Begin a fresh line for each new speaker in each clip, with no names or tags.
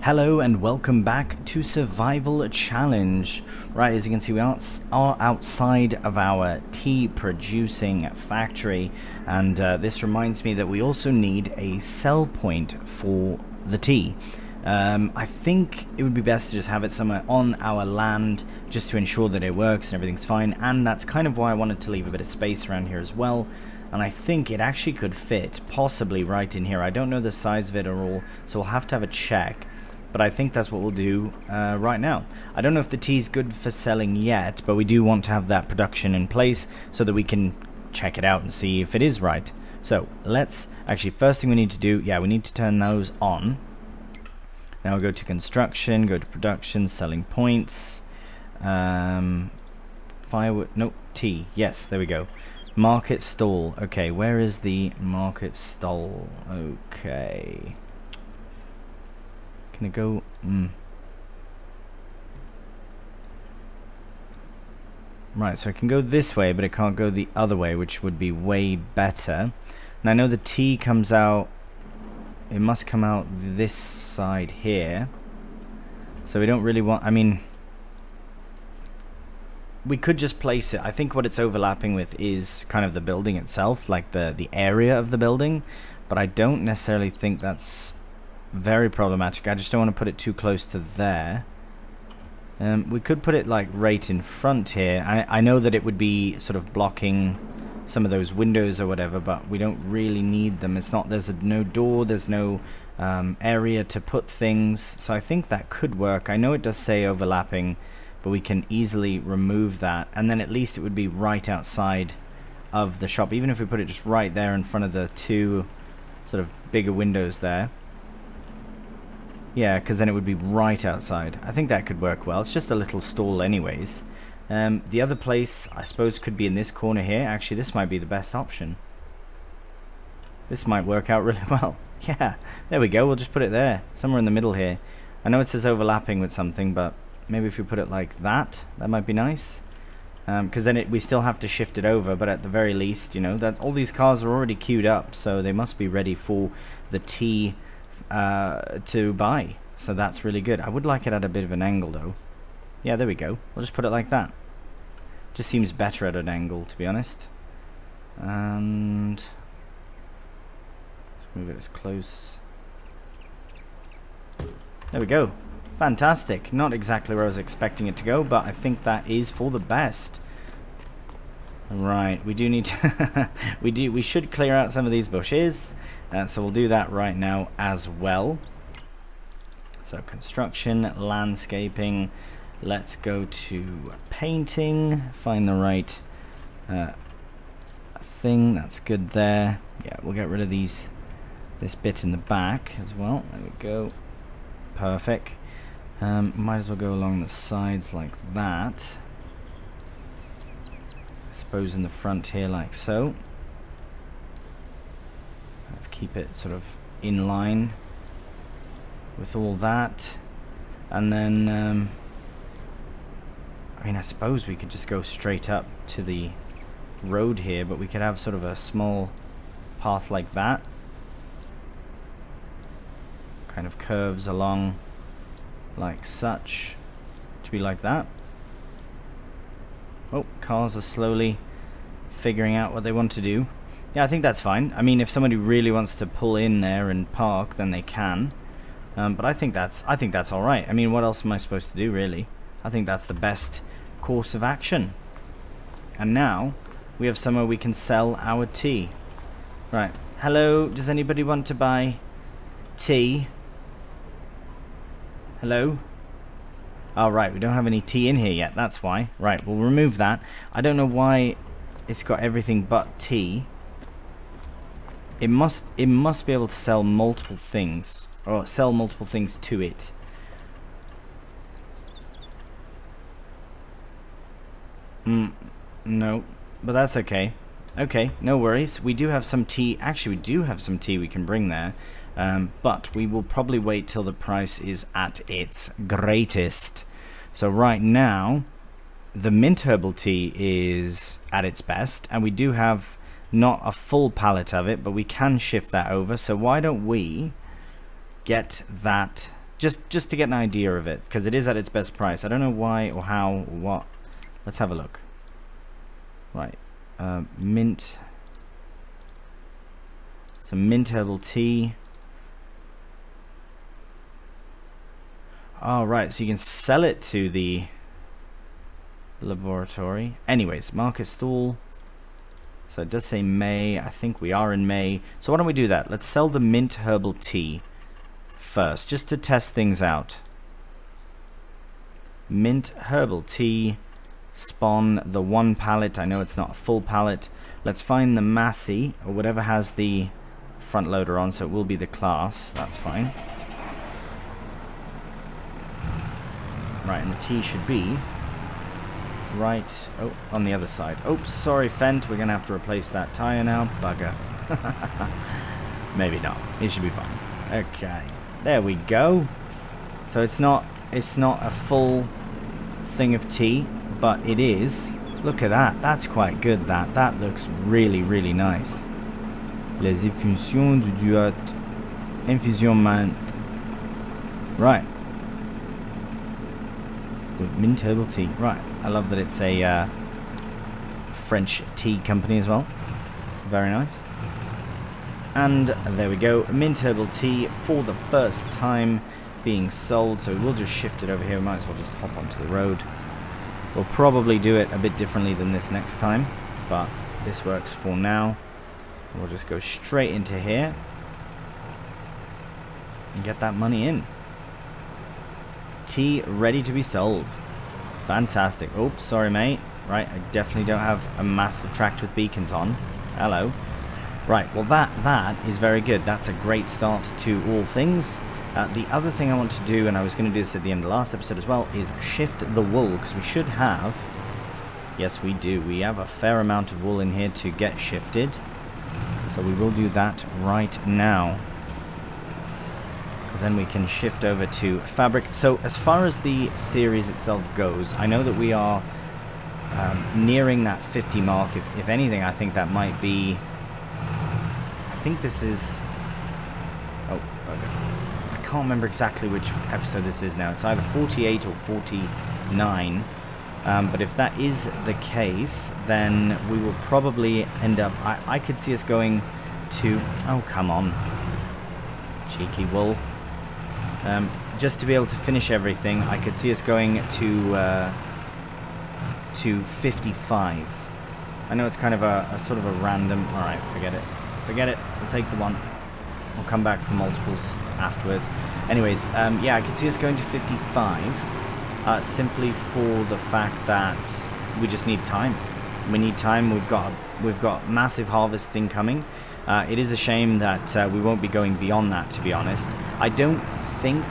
Hello and welcome back to Survival Challenge. Right, as you can see, we are outside of our tea producing factory, and this reminds me that we also need a sell point for the tea. I think it would be best to just have it somewhere on our land just to ensure that it works and everything's fine, and that's kind of why I wanted to leave a bit of space around here as well. And I think it actually could fit possibly right in here. I don't know the size of it at all, so we'll have to have a check. But I think that's what we'll do right now. I don't know if the tea's good for selling yet, but we do want to have that production in place so that we can check it out and see if it is right. So let's actually, first thing we need to do, yeah, we need to turn those on. Now we'll go to construction, go to production, selling points, firewood, no, tea, yes, there we go. Market stall, okay, where is the market stall? Okay. Can it go? Right, so it can go this way, but it can't go the other way, which would be way better. And I know the tea comes out, it must come out this side here. So we don't really want, I mean, we could just place it. I think what it's overlapping with is kind of the building itself, like the area of the building. But I don't necessarily think that's very problematic. I just don't want to put it too close to there. We could put it like right in front here. I know that it would be sort of blocking some of those windows or whatever, but we don't really need them. It's not, there's no door, there's no area to put things, so I think that could work. I know it does say overlapping, but we can easily remove that, and then at least it would be right outside of the shop, even if we put it just right there in front of the two sort of bigger windows there. Yeah, because then it would be right outside. I think that could work well. It's just a little stall anyways. The other place, I suppose, could be in this corner here. Actually, this might be the best option. This might work out really well. Yeah, there we go. We'll just put it there, somewhere in the middle here. I know it says overlapping with something, but maybe if we put it like that, that might be nice. Because then we still have to shift it over, but at the very least, you know, that all these cars are already queued up, so they must be ready for the tea to buy, so that's really good. I would like it at a bit of an angle though. Yeah, there we go. We'll just put it like that. Just seems better at an angle, to be honest. And let's move it as close. There we go. Fantastic. Not exactly where I was expecting it to go, but I think that is for the best. Right, we do need to we should clear out some of these bushes, so we'll do that right now as well. So construction, landscaping, let's go to painting, find the right thing. That's good there. Yeah, we'll get rid of this bit in the back as well. There we go. Perfect. Might as well go along the sides like that. In the front here like so. Keep it sort of in line with all that, and then I mean, I suppose we could just go straight up to the road here, but we could have sort of a small path like that, kind of curves along like such, to be like that. Oh, cars are slowly figuring out what they want to do. Yeah, I think that's fine. I mean, if somebody really wants to pull in there and park, then they can. But I think that's all right. I mean, what else am I supposed to do, really? I think that's the best course of action. And now we have somewhere we can sell our tea. Right. Hello. Does anybody want to buy tea? Hello. Oh, right, we don't have any tea in here yet, that's why. Right, we'll remove that. I don't know why it's got everything but tea. It must be able to sell multiple things, or sell multiple things to it. No, but that's okay. Okay, no worries. We do have some tea. Actually, we do have some tea we can bring there. But we will probably wait till the price is at its greatest. So right now, the mint herbal tea is at its best, and we do have not a full pallet of it, but we can shift that over. So why don't we get that, just to get an idea of it, because it is at its best price. I don't know why or how or what. Let's have a look. Right, mint. Some mint herbal tea. Oh, right, so you can sell it to the laboratory. Anyways, market stall. So it does say May. I think we are in May. So why don't we do that? Let's sell the mint herbal tea first, just to test things out. Mint herbal tea. Spawn the one pallet. I know it's not a full pallet. Let's find the Massey, or whatever has the front loader on, so it will be the class. That's fine. Right, and the tea should be right, oh, on the other side. Oops, sorry Fent, we're gonna have to replace that tire now. Bugger. Maybe not. It should be fine. Okay, there we go. So it's not a full thing of tea, but it is. Look at that. That's quite good. That looks really nice. Les infusions du infusion man. Right. With mint herbal tea. Right. I love that it's a French tea company as well. Very nice. And there we go. Mint herbal tea for the first time being sold. So we'll just shift it over here. We might as well just hop onto the road. We'll probably do it a bit differently than this next time, but this works for now. We'll just go straight into here and get that money in. Tea ready to be sold. Fantastic. Oops, sorry mate. Right, I definitely don't have a massive tractor with beacons on. Hello. Right, well that is very good. That's a great start to all things. The other thing I want to do, and I was going to do this at the end of the last episode as well, is shift the wool, because we should have, yes we do, we have a fair amount of wool in here to get shifted. So we will do that right now, because then we can shift over to fabric. So as far as the series itself goes, I know that we are nearing that 50 mark. If anything, I think that might be, I think this is, oh, bugger. I can't remember exactly which episode this is now. It's either 48 or 49. But if that is the case, then we will probably end up... I could see us going to... Oh, come on. Cheeky wool. Just to be able to finish everything, I could see us going to 55. I know it's kind of a sort of a random... Alright, forget it. Forget it. We'll take the one. We'll come back for multiples afterwards. Anyways, yeah, I can see us going to 55, simply for the fact that we just need time. We need time. We've got massive harvests incoming. It is a shame that we won't be going beyond that, to be honest. I don't think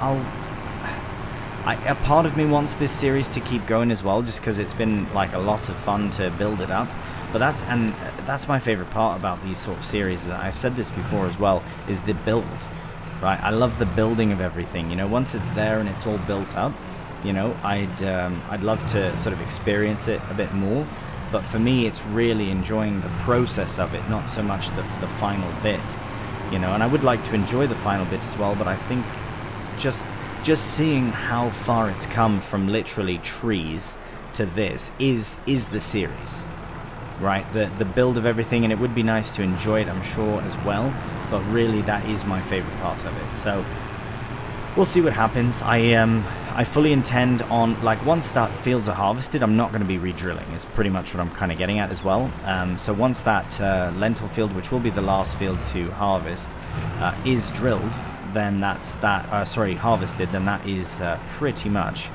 a part of me wants this series to keep going as well, just because it's been like a lot of fun to build it up. But that's my favorite part about these sort of series. I've said this before as well, is the build, right? I love the building of everything. You know, once it's there and it's all built up, you know, I'd love to sort of experience it a bit more. But for me, it's really enjoying the process of it, not so much the final bit. You know, and I would like to enjoy the final bit as well, but I think just seeing how far it's come from literally trees to this is the series. Right, the build of everything, and it would be nice to enjoy it, I'm sure, as well, but really that is my favorite part of it. So we'll see what happens. I fully intend on, like, once that fields are harvested, I'm not going to be re-drilling, is pretty much what I'm kind of getting at as well. So once that lentil field, which will be the last field to harvest, is drilled, then that's that. Sorry, harvested, then that is pretty much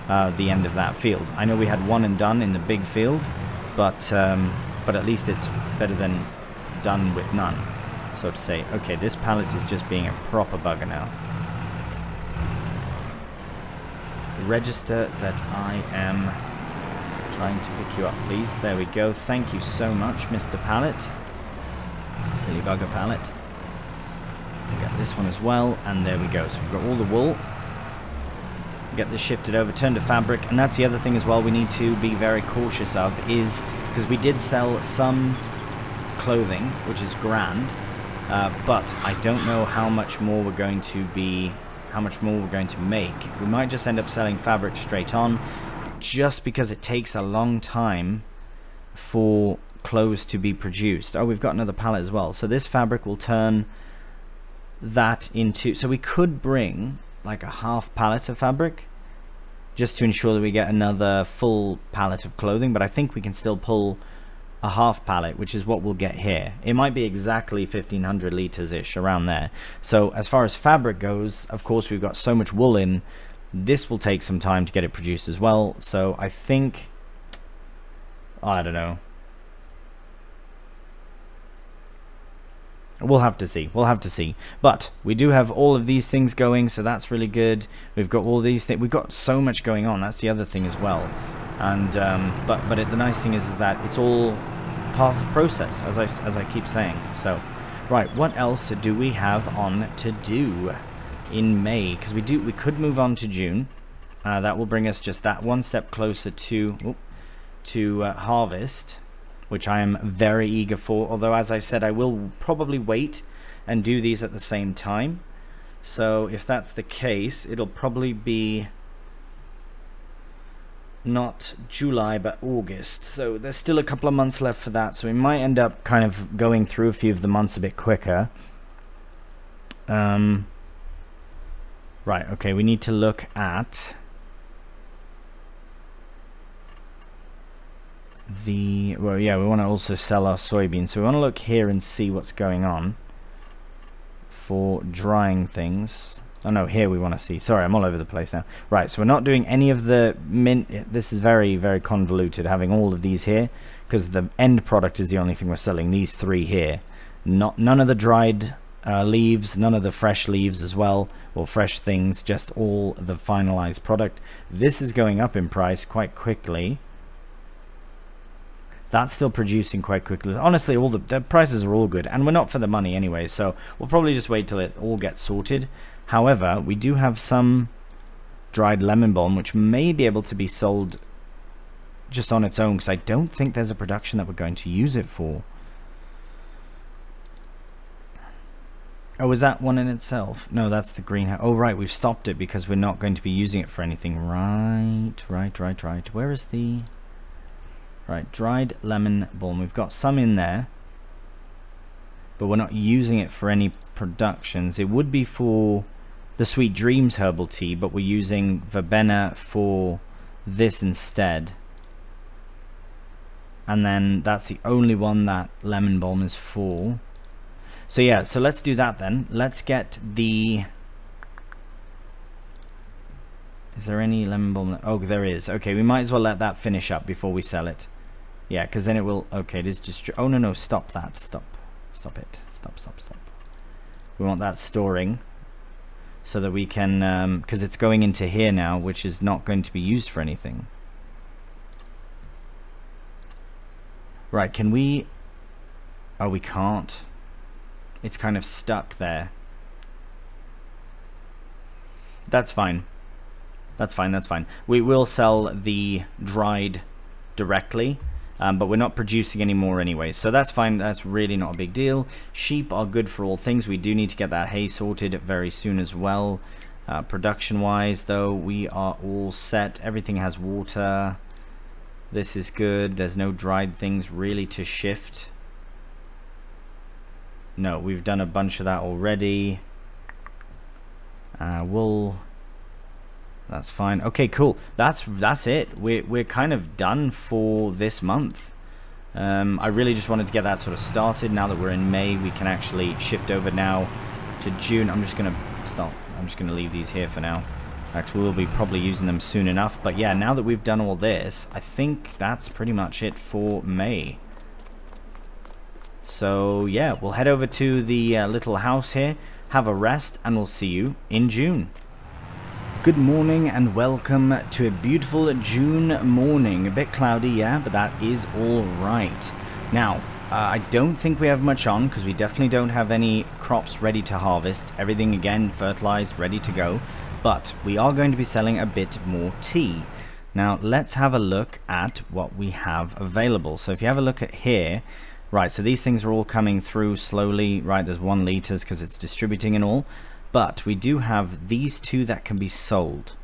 the end of that field. I know we had one and done in the big field, but at least it's better than done with none, so to say. Okay, this pallet is just being a proper bugger now. Register that I am trying to pick you up, please. There we go. Thank you so much, Mr. Pallet. Silly bugger pallet. We'll get this one as well, and there we go. So we've got all the wool. Get this shifted over, turn to fabric, and that's the other thing as well we need to be very cautious of, is because we did sell some clothing, which is grand, but I don't know how much more we're going to make. We might just end up selling fabric straight on, just because it takes a long time for clothes to be produced. Oh, we've got another pallet as well. So this fabric will turn that into, so we could bring like a half pallet of fabric just to ensure that we get another full pallet of clothing, but I think we can still pull a half pallet, which is what we'll get here. It might be exactly 1500 liters ish, around there. So as far as fabric goes, of course we've got so much wool in, this will take some time to get it produced as well. So I think, I don't know, we'll have to see. We'll have to see. But we do have all of these things going, so that's really good. We've got all these things. We've got so much going on. That's the other thing as well. And the nice thing is that it's all part of the process, as I keep saying. So, right, what else do we have on to do in May? Because we could move on to June. That will bring us just that one step closer to harvest, which I am very eager for, although as I said I will probably wait and do these at the same time. So if that's the case, it'll probably be not July but August, so there's still a couple of months left for that, so we might end up kind of going through a few of the months a bit quicker. Right, okay, we need to look at well, yeah, we want to also sell our soybeans, so we want to look here and see what's going on for drying things. Oh no, here we want to see. Sorry, I'm all over the place now. Right, so we're not doing any of the mint. This is very, very convoluted, having all of these here, because the end product is the only thing we're selling. These three here, none of the dried leaves, none of the fresh leaves as well, or fresh things, just all the finalized product. This is going up in price quite quickly. That's still producing quite quickly. Honestly, all the prices are all good, and we're not for the money anyway, so we'll probably just wait till it all gets sorted. However, we do have some dried lemon balm, which may be able to be sold just on its own, because I don't think there's a production that we're going to use it for. Oh, is that one in itself? No, that's the greenhouse. Oh, right, we've stopped it because we're not going to be using it for anything. Right. Where is the... Right, dried lemon balm. We've got some in there, but we're not using it for any productions. It would be for the Sweet Dreams herbal tea, but we're using verbena for this instead. And then that's the only one that lemon balm is for. So yeah, so let's do that then. Let's get the... Is there any lemon balm? Oh, there is. Okay, we might as well let that finish up before we sell it. Yeah, because then it will... Okay, it is just... Oh, no, stop that. Stop it. Stop. We want that storing so that we can... because it's going into here now, which is not going to be used for anything. Right, can we... Oh, we can't. It's kind of stuck there. That's fine. That's fine. We will sell the dried directly, but we're not producing any more anyway, so that's fine. That's really not a big deal. Sheep are good for all things. We do need to get that hay sorted very soon as well. Production wise though, we are all set. Everything has water. This is good. There's no dried things really to shift. No, we've done a bunch of that already. Wool. That's fine. Okay, cool. That's it. We're kind of done for this month. I really just wanted to get that sort of started. Now that we're in May, we can actually shift over now to June. I'm just gonna stop. I'm just going to leave these here for now. In fact, we'll be probably using them soon enough. But yeah, now that we've done all this, I think that's pretty much it for May. So yeah, we'll head over to the little house here, have a rest, and we'll see you in June. Good morning and welcome to a beautiful June morning. A bit cloudy, yeah, but that is all right. Now, I don't think we have much on because we definitely don't have any crops ready to harvest. Everything, again, fertilized, ready to go. But we are going to be selling a bit more tea. Now, let's have a look at what we have available. So if you have a look at here, right, so these things are all coming through slowly. Right, there's 1 litre because it's distributing and all. But we do have these 2 that can be sold.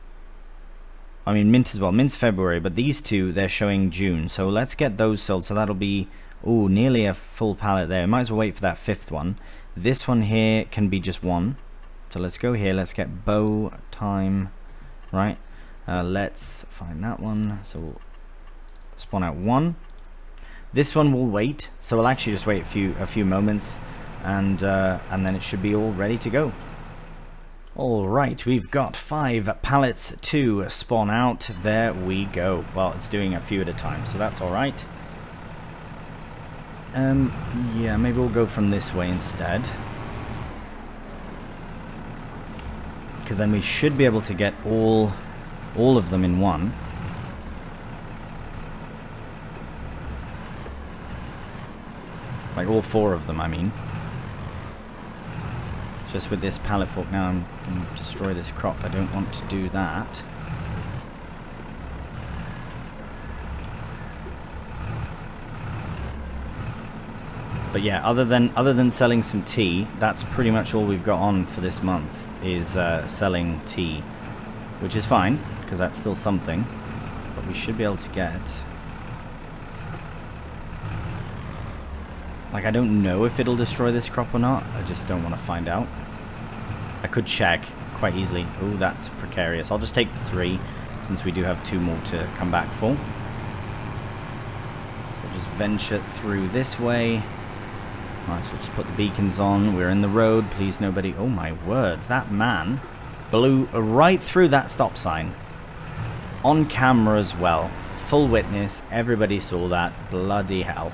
I mean, mint as well. Mint's February, but these 2, they're showing June. So let's get those sold. So that'll be, oh, nearly a full pallet there. Might as well wait for that 5th one. This one here can be just 1. So let's go here. Let's get bow time. Right. Let's find that one. So we'll spawn out 1. This one will wait. So we'll actually just wait a few moments, and then it should be all ready to go. Alright, we've got 5 pallets to spawn out. There we go. Well, it's doing a few at a time, so that's alright. Yeah, maybe we'll go from this way instead. Because then we should be able to get all of them in one. Like all 4 of them, I mean. Just with this pallet fork now, I'm going to destroy this crop. I don't want to do that. But yeah, other than selling some tea, that's pretty much all we've got on for this month, is selling tea. Which is fine, because that's still something. But we should be able to get... Like, I don't know if it'll destroy this crop or not. I just don't want to find out. I could check quite easily. Oh, that's precarious. I'll just take the 3, since we do have 2 more to come back for. So just venture through this way. Right, so just put the beacons on. We're in the road. Please, nobody... Oh, my word. That man blew right through that stop sign. On camera as well. Full witness. Everybody saw that. Bloody hell.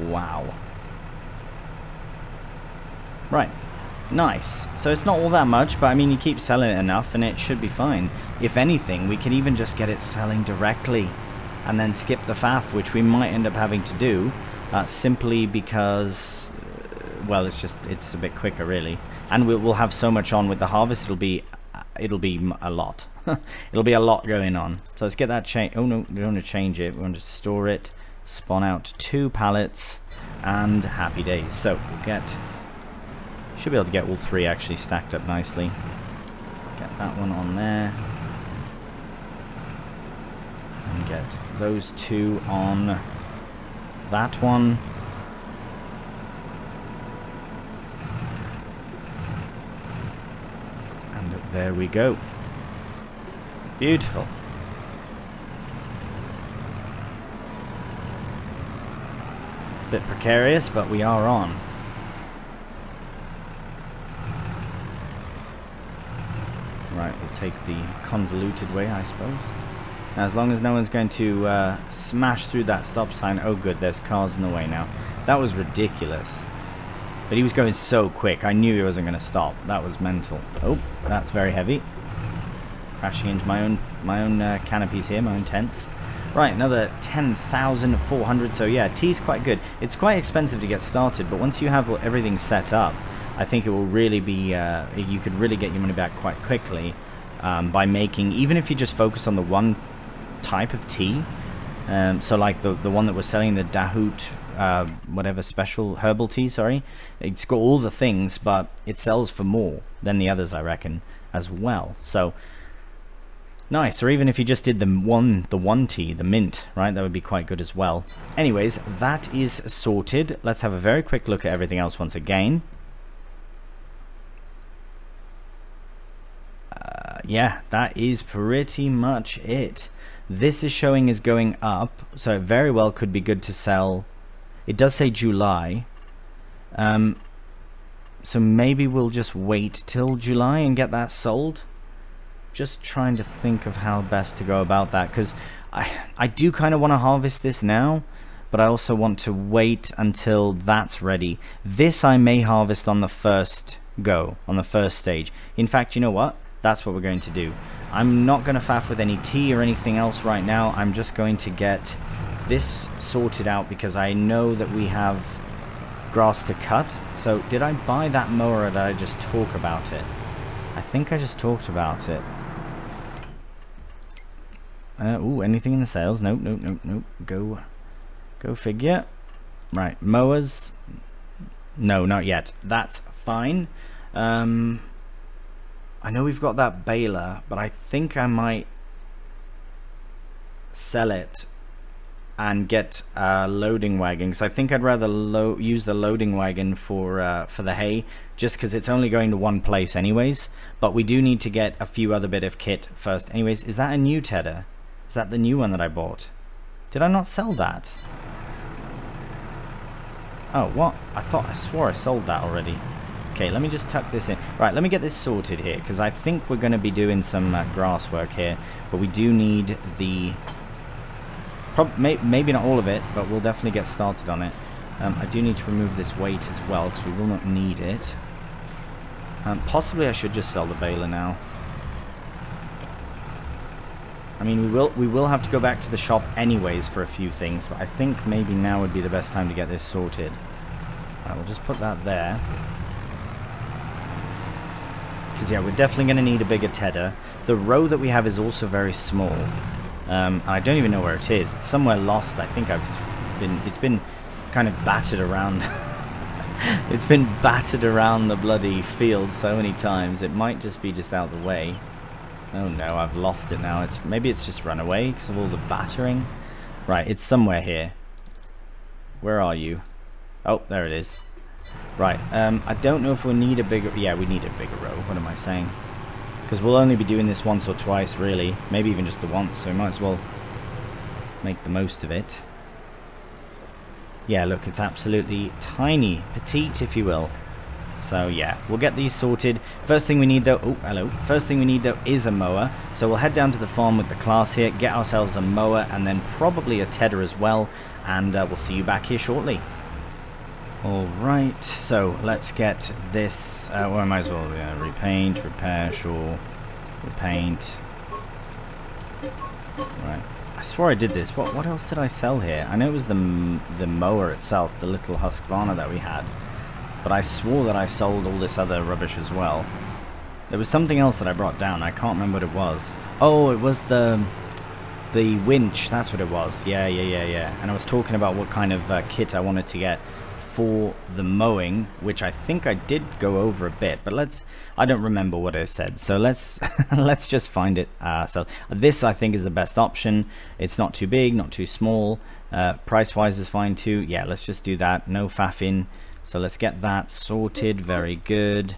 Wow. Right. Nice. So it's not all that much, but I mean, you keep selling it enough and it should be fine. If anything, we can even just get it selling directly and then skip the faff, which we might end up having to do, simply because, well, it's a bit quicker, really. And we'll have so much on with the harvest, it'll be a lot. It'll be a lot going on. So let's get that change. Oh no, we don't want to change it. We want to store it. Spawn out 2 pallets and happy days. So we'll should be able to get all 3 actually stacked up nicely. Get that one on there and get those 2 on that one. And there we go. Beautiful. Bit precarious, but we are on. Right, we'll take the convoluted way, I suppose. Now, as long as no one's going to smash through that stop sign. Oh good, there's cars in the way now. That was ridiculous. But he was going so quick, I knew he wasn't going to stop. That was mental. Oh, that's very heavy. Crashing into my own canopies here, my own tents. Right, another 10,400, so yeah, tea's quite good. It's quite expensive to get started, but once you have everything set up, I think it will really be, you could really get your money back quite quickly by making, even if you just focus on the one type of tea, so like the one that we're selling, the Dahoot, whatever special herbal tea, sorry, it's got all the things, but it sells for more than the others, I reckon, as well, so... Nice, or even if you just did the one tea, the mint, right? That would be quite good as well. Anyways, that is sorted. Let's have a very quick look at everything else once again. Yeah, that is pretty much it. This is showing is going up, so it very well could be good to sell. It does say July. So maybe we'll just wait till July and get that sold. Just trying to think of how best to go about that, because I do kind of want to harvest this now, but I also want to wait until that's ready. This I may harvest on the first go, on the first stage. In fact, you know what? That's what we're going to do. I'm not going to faff with any tea or anything else right now. I'm just going to get this sorted out because I know that we have grass to cut. So did I buy that mower or did I just talk about it? I think I just talked about it. Ooh, anything in the sales? Nope, nope, nope, nope. Go figure. Right, mowers. No, not yet. That's fine. I know we've got that baler, but I think I might sell it and get a loading wagon, because I think I'd rather use the loading wagon for the hay, just because it's only going to one place anyways. But we do need to get a few other bit of kit first. Anyways, is that a new tedder? Is that the new one that I bought? Did I not sell that? Oh, what? I swore I sold that already. Okay, let me just tuck this in. Right, let me get this sorted here, because I think we're going to be doing some grass work here. But we do need the... maybe not all of it, but we'll definitely get started on it. I do need to remove this weight as well, because we will not need it. Possibly I should just sell the baler now. I mean, we will have to go back to the shop anyways for a few things, but I think maybe now would be the best time to get this sorted. Alright, we'll just put that there. Because yeah, we're definitely going to need a bigger tedder. The row that we have is also very small. I don't even know where it is. It's somewhere lost. I think it's been kind of battered around. It's been battered around the bloody field so many times. It might just be just out of the way. Oh no, I've lost it now. Maybe it's just run away because of all the battering. Right, it's somewhere here. Where are you? Oh, there it is. Right, I don't know if we'll need a bigger... Yeah, we need a bigger row. What am I saying? Because we'll only be doing this once or twice, really. Maybe even just the once, so we might as well make the most of it. Yeah, look, it's absolutely tiny. Petite, if you will. So, yeah, we'll get these sorted. First thing we need, though... Oh, hello. First thing we need, though, is a mower. So we'll head down to the farm with the class here, get ourselves a mower, and then probably a tedder as well. And we'll see you back here shortly. Alright, so let's get this, well, I might as well repaint, repair, sure, repaint. Right, I swore I did this. What else did I sell here? I know it was the mower itself, the little Husqvarna that we had. But I swore that I sold all this other rubbish as well. There was something else that I brought down, I can't remember what it was. Oh, it was the winch, that's what it was. Yeah. And I was talking about what kind of kit I wanted to get for the mowing, which I think I did go over a bit, but I don't remember what I said, so let's let's just find it. So this I think is the best option. It's not too big, not too small, price wise is fine too. Yeah, let's just do that, no faffing. So let's get that sorted. Very good.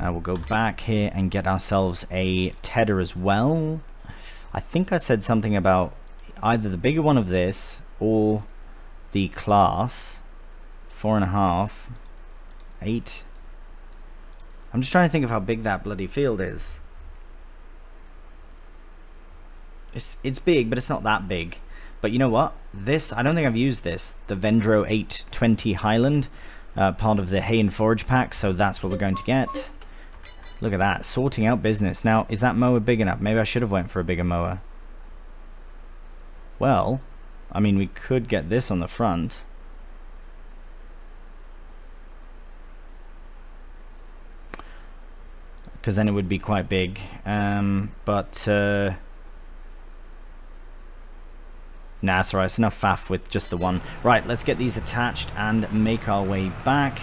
We'll go back here and get ourselves a tedder as well. I think I said something about either the bigger one of this or the class. 4.5, 8. I'm just trying to think of how big that bloody field is. It's big, but it's not that big. But you know what? This, I don't think I've used this. The Vendro 820 Highland, part of the hay and forage pack. So that's what we're going to get. Look at that, sorting out business. Now, is that mower big enough? Maybe I should have went for a bigger mower. Well, I mean, we could get this on the front. Because then it would be quite big, nah, it's alright, it's enough faff with just the one. Right, let's get these attached and make our way back.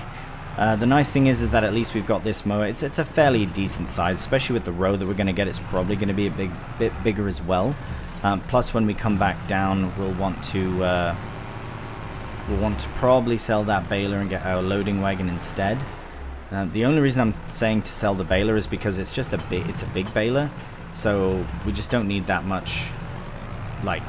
The nice thing is that at least we've got this mower. It's a fairly decent size, especially with the row that we're going to get. It's probably going to be a bit bigger as well. Plus, when we come back down, we'll want to probably sell that baler and get our loading wagon instead. The only reason I'm saying to sell the baler is because it's just a big baler, so we just don't need that much, like,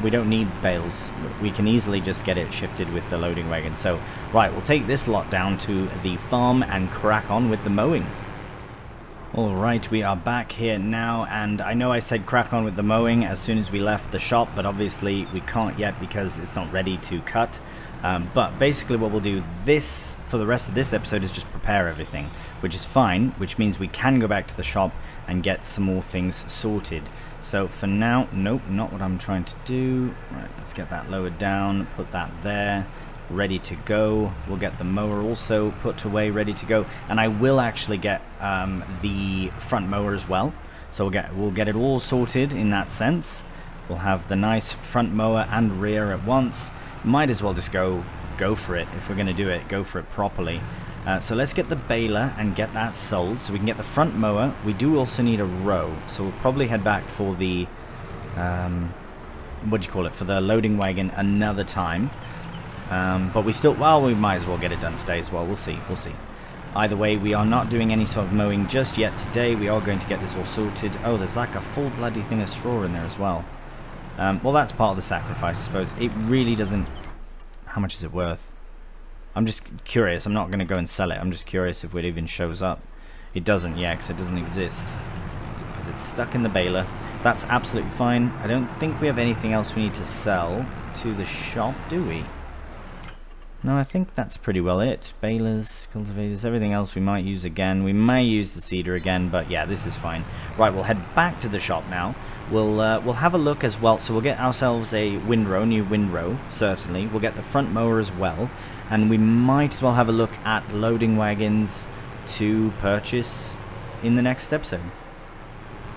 we don't need bales. We can easily just get it shifted with the loading wagon. So, right, we'll take this lot down to the farm and crack on with the mowing. Alright, we are back here now, and I know I said crack on with the mowing as soon as we left the shop, but obviously we can't yet because it's not ready to cut. But basically what we'll do this for the rest of this episode is just prepare everything, which is fine, which means we can go back to the shop and get some more things sorted. So for now, nope, not what I'm trying to do. Right, let's get that lowered down, put that there, ready to go. We'll get the mower also put away, ready to go, and I will actually get the front mower as well. So we'll get it all sorted in that sense. We'll have the nice front mower and rear at once. Might as well just go for it. If we're going to do it, go for it properly. So let's get the baler and get that sold so we can get the front mower. We do also need a row, so we'll probably head back for the what do you call it, for the loading wagon another time. But we still, well, we might as well get it done today as well. We'll see. Either way, we are not doing any sort of mowing just yet today. We are going to get this all sorted. Oh, there's like a full bloody thing of straw in there as well. Well, that's part of the sacrifice, I suppose. It really doesn't... How much is it worth? I'm just curious. I'm not going to go and sell it. I'm just curious if it even shows up. It doesn't, yeah, because it doesn't exist. Because it's stuck in the baler. That's absolutely fine. I don't think we have anything else we need to sell to the shop, do we? No, I think that's pretty well it. Balers, cultivators, everything else we might use again. We may use the seeder again, but yeah, this is fine. Right, we'll head back to the shop now. We'll have a look as well. So we'll get ourselves a windrow, new windrow, certainly. We'll get the front mower as well. And we might as well have a look at loading wagons to purchase in the next episode.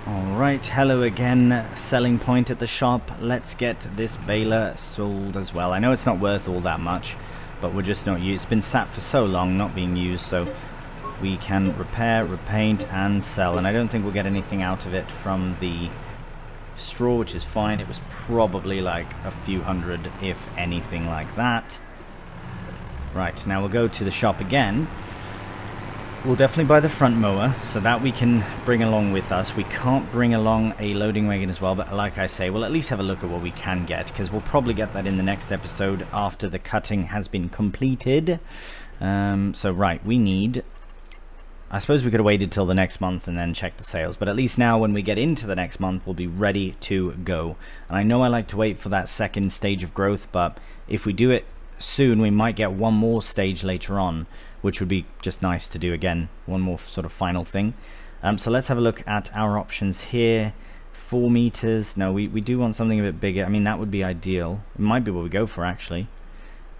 Alright, hello again, selling point at the shop. Let's get this baler sold as well. I know it's not worth all that much, but we're just not used. It's been sat for so long, not being used, so we can repair, repaint, and sell. And I don't think we'll get anything out of it from the straw, which is fine. It was probably like a few hundred, if anything like that. Right, now we'll go to the shop again. We'll definitely buy the front mower, so that we can bring along with us. We can't bring along a loading wagon as well, but like I say, we'll at least have a look at what we can get, because we'll probably get that in the next episode after the cutting has been completed. So right, we need... I suppose we could have waited till the next month and then check the sales, but at least now when we get into the next month, we'll be ready to go. And I know I like to wait for that second stage of growth, but if we do it soon, we might get one more stage later on, which would be just nice to do again, one more sort of final thing. So let's have a look at our options here. 4 meters. No, we do want something a bit bigger. I mean, that would be ideal. It might be what we go for, actually.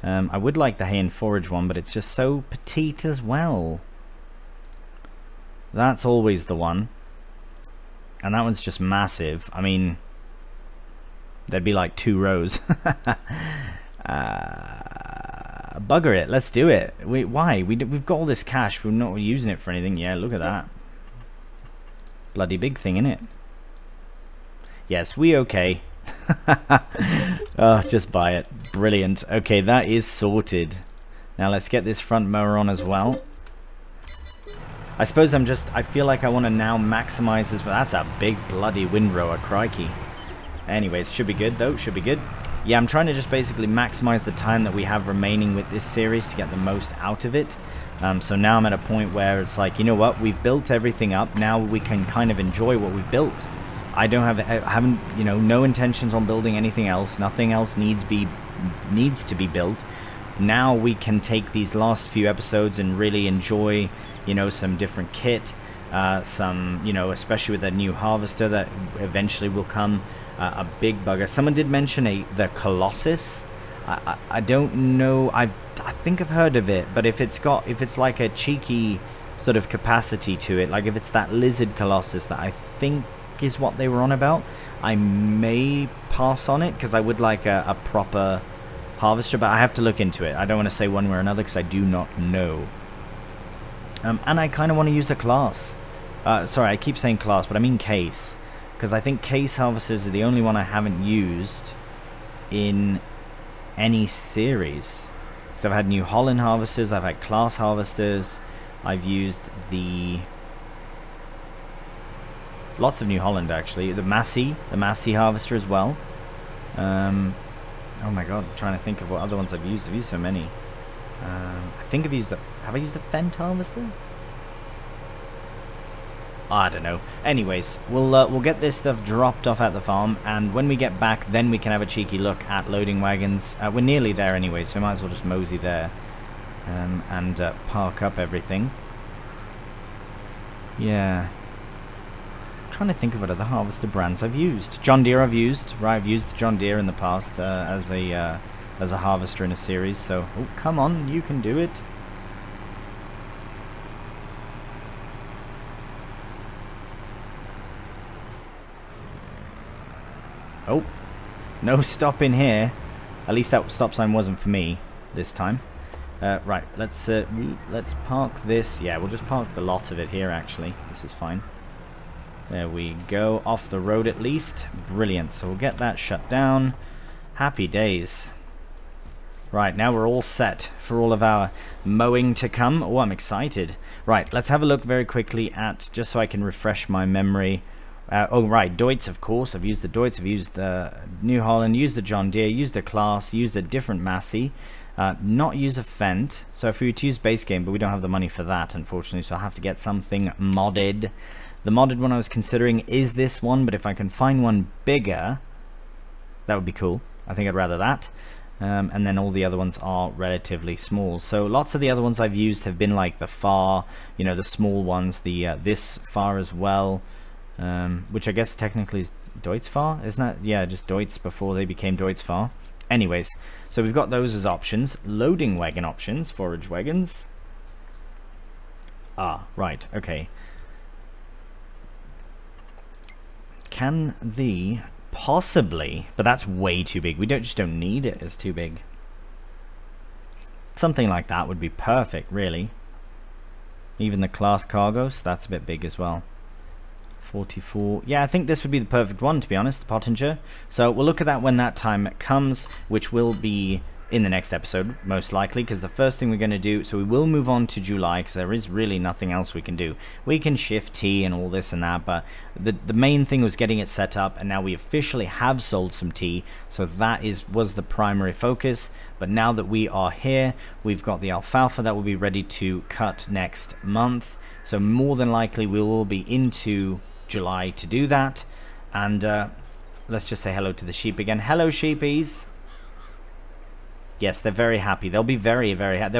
I would like the hay and forage one, but it's just so petite as well. That's always the one. And that one's just massive. I mean, there'd be like 2 rows. Bugger it, let's do it. Why? We've got all this cash, we're not using it for anything. Yeah, look at that. Bloody big thing, innit? Yes, we okay. Oh, just buy it. Brilliant. Okay, that is sorted. Now let's get this front mower on as well. I suppose I feel like I want to now maximize this, but that's a big bloody windrower, crikey. Anyways, should be good though, should be good. Yeah, I'm trying to just basically maximize the time that we have remaining with this series to get the most out of it. So now I'm at a point where it's like, you know what, we've built everything up, now we can kind of enjoy what we've built. I haven't, you know, no intentions on building anything else. Nothing else needs to be built. Now we can take these last few episodes and really enjoy, you know, some different kit, some, you know, especially with that new harvester that eventually will come. A big bugger. Someone did mention the Colossus. I don't know. I think I've heard of it, but if it's like a cheeky sort of capacity to it, like if it's that lizard Colossus that I think is what they were on about, I may pass on it because I would like a proper harvester, but I have to look into it. I don't want to say one way or another because I do not know. And I kind of want to use a class. Sorry, I keep saying class, but I mean case. Because I think case harvesters are the only one I haven't used in any series. So I've had New Holland harvesters, I've had class harvesters, I've used lots of New Holland actually, the Massey harvester as well. Oh my god, I'm trying to think of what other ones I've used. I've used so many. I think I've used the... Have I used the Fent harvester? I don't know. Anyways, we'll get this stuff dropped off at the farm, and when we get back, then we can have a cheeky look at loading wagons. We're nearly there anyway, so we might as well just mosey there and park up everything. Yeah. I'm trying to think of what other harvester brands I've used. John Deere I've used. Right, I've used John Deere in the past as a harvester in a series. So, oh, come on, you can do it. Oh, no stop in here. At least that stop sign wasn't for me this time. Right, let's park this. Yeah, we'll just park the lot of it here, actually. This is fine. There we go. Off the road at least. Brilliant. So we'll get that shut down. Happy days. Right, now we're all set for all of our mowing to come. Oh, I'm excited. Right, let's have a look very quickly at, just so I can refresh my memory. Oh, right, Deutz, of course. I've used the Deutz, I've used the New Holland, used the John Deere, used the Class, used a different Massey. Not use a Fent. So if we were to use base game, but we don't have the money for that, unfortunately, so I'll have to get something modded. The modded one I was considering is this one, but if I can find one bigger, that would be cool. I think I'd rather that. And then all the other ones are relatively small. So lots of the other ones I've used have been like the FAR, you know, the small ones, the this FAR as well. Which I guess technically is Deutz FAR, isn't that? Yeah, just Deutz before they became Deutz FAR. Anyways, so we've got those as options. Loading wagon options, forage wagons. Ah, right, okay. Can the possibly, but that's way too big. We just don't need it as too big. Something like that would be perfect, really. Even the Class Cargos, that's a bit big as well. 44. Yeah, I think this would be the perfect one, to be honest, the Pottinger. So we'll look at that when that time comes, which will be in the next episode, most likely, because the first thing we're going to do, so we will move on to July, because there is really nothing else we can do. We can shift tea and all this and that, but the main thing was getting it set up, and now we officially have sold some tea, so that was the primary focus. But now that we are here, we've got the alfalfa that will be ready to cut next month, so more than likely we will be into July to do that. And let's just say hello to the sheep again. Hello, sheepies. Yes, they're very happy. They'll be very, very happy.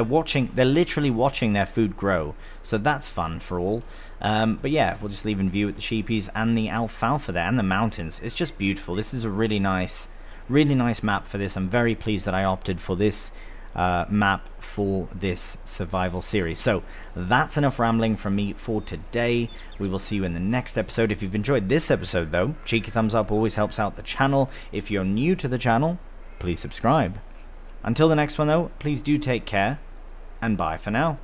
They're literally watching their food grow, so that's fun for all. But yeah, we'll just leave in view with the sheepies and the alfalfa there and the mountains. It's just beautiful. This is a really nice map for this. I'm very pleased that I opted for this map for this survival series. So that's enough rambling from me for today. We will see you in the next episode. If you've enjoyed this episode though, cheeky thumbs up always helps out the channel. If you're new to the channel, please subscribe. Until the next one though, please do take care, and bye for now.